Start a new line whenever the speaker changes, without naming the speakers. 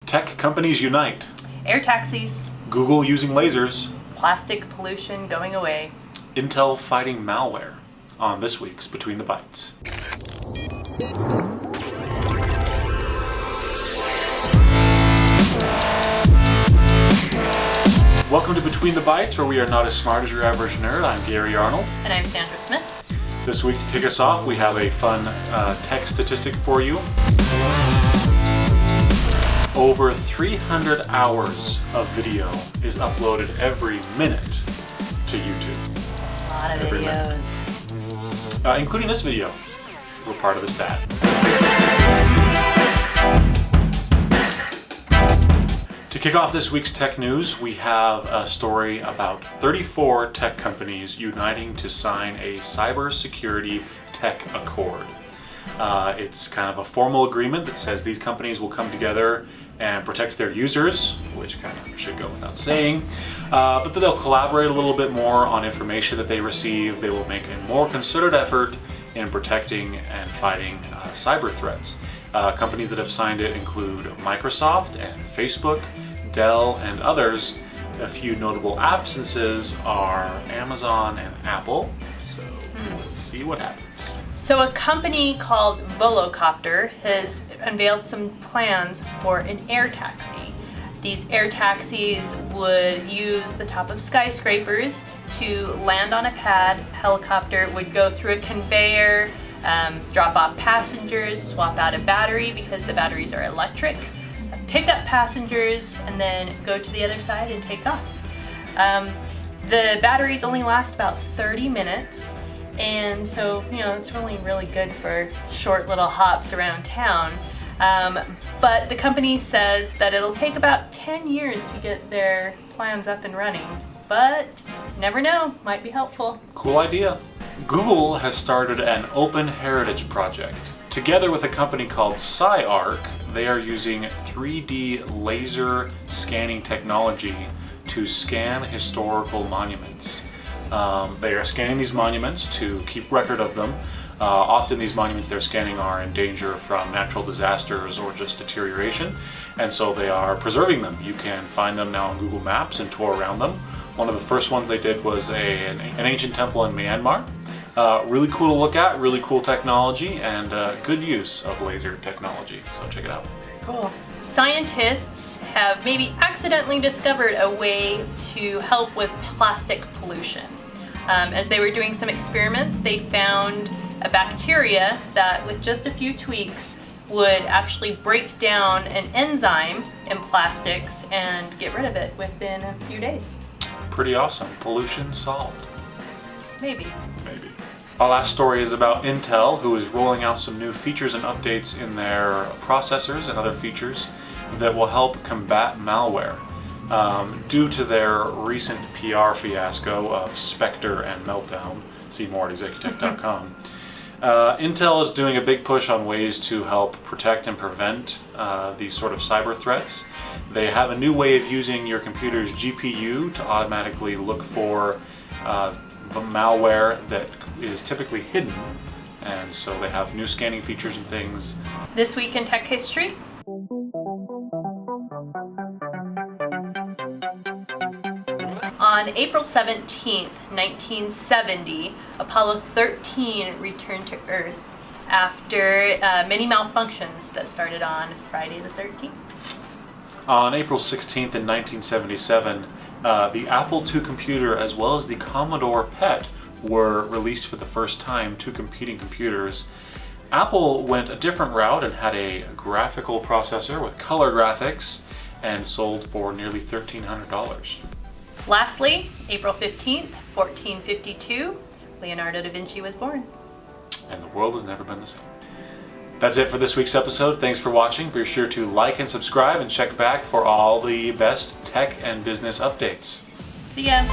Tech companies unite.
Air taxis.
Google using lasers.
Plastic pollution going away.
Intel fighting malware on this week's Between the Bytes. Welcome to Between the Bytes, where we are not as smart as your average nerd. I'm Gary Arnold.
And I'm Sandra Smith.
This week, to kick us off, we have a fun tech statistic for you. Over 300 hours of video is uploaded every minute to YouTube.
A lot of
Every
videos.
Including this video. We're part of the stat. To kick off this week's tech news, we have a story about 34 tech companies uniting to sign a cybersecurity tech accord. It's kind of a formal agreement that says these companies will come together and protect their users, which kind of should go without saying, but that they'll collaborate a little bit more on information that they receive. They will make a more concerted effort in protecting and fighting cyber threats. Companies that have signed it include Microsoft and Facebook, Dell, and others. A few notable absences are Amazon and Apple, so we'll see what happens.
So a company called Volocopter has unveiled some plans for an air taxi. These air taxis would use the top of skyscrapers to land on a pad. Helicopter would go through a conveyor, drop off passengers, swap out a battery because the batteries are electric, pick up passengers, and then go to the other side and take off. The batteries only last about 30 minutes. And so, it's really good for short little hops around town. But the company says that it'll take about 10 years to get their plans up and running. But never know, might be helpful.
Cool idea. Google has started an open heritage project. Together with a company called SciArc, they are using 3D laser scanning technology to scan historical monuments. They are scanning these monuments to keep record of them. Often these monuments they're scanning are in danger from natural disasters or just deterioration, and so they are preserving them. You can find them now on Google Maps and tour around them. One of the first ones they did was an ancient temple in Myanmar. Really cool to look at, really cool technology, and good use of laser technology, so check it out.
Cool. Scientists have maybe accidentally discovered a way to help with plastic pollution. As they were doing some experiments, they found a bacteria that, with just a few tweaks, would actually break down an enzyme in plastics and get rid of it within a few days.
Pretty awesome. Pollution solved.
Maybe.
Our last story is about Intel, who is rolling out some new features and updates in their processors and other features that will help combat malware. Due to their recent PR fiasco of Spectre and Meltdown, see more at Executech.com, Intel is doing a big push on ways to help protect and prevent these sort of cyber threats. They have a new way of using your computer's GPU to automatically look for the malware that is typically hidden, and so they have new scanning features and things.
This week in tech history. On April 17th, 1970, Apollo 13 returned to Earth after many malfunctions that started on Friday the 13th.
On April 16th in 1977, the Apple II computer as well as the Commodore PET were released for the first time, two competing computers. Apple went a different route and had a graphical processor with color graphics and sold for nearly $1,300.
Lastly, April 15th, 1452, Leonardo da Vinci was born.
And the world has never been the same. That's it for this week's episode. Thanks for watching. Be sure to like and subscribe and check back for all the best tech and business updates.
See ya.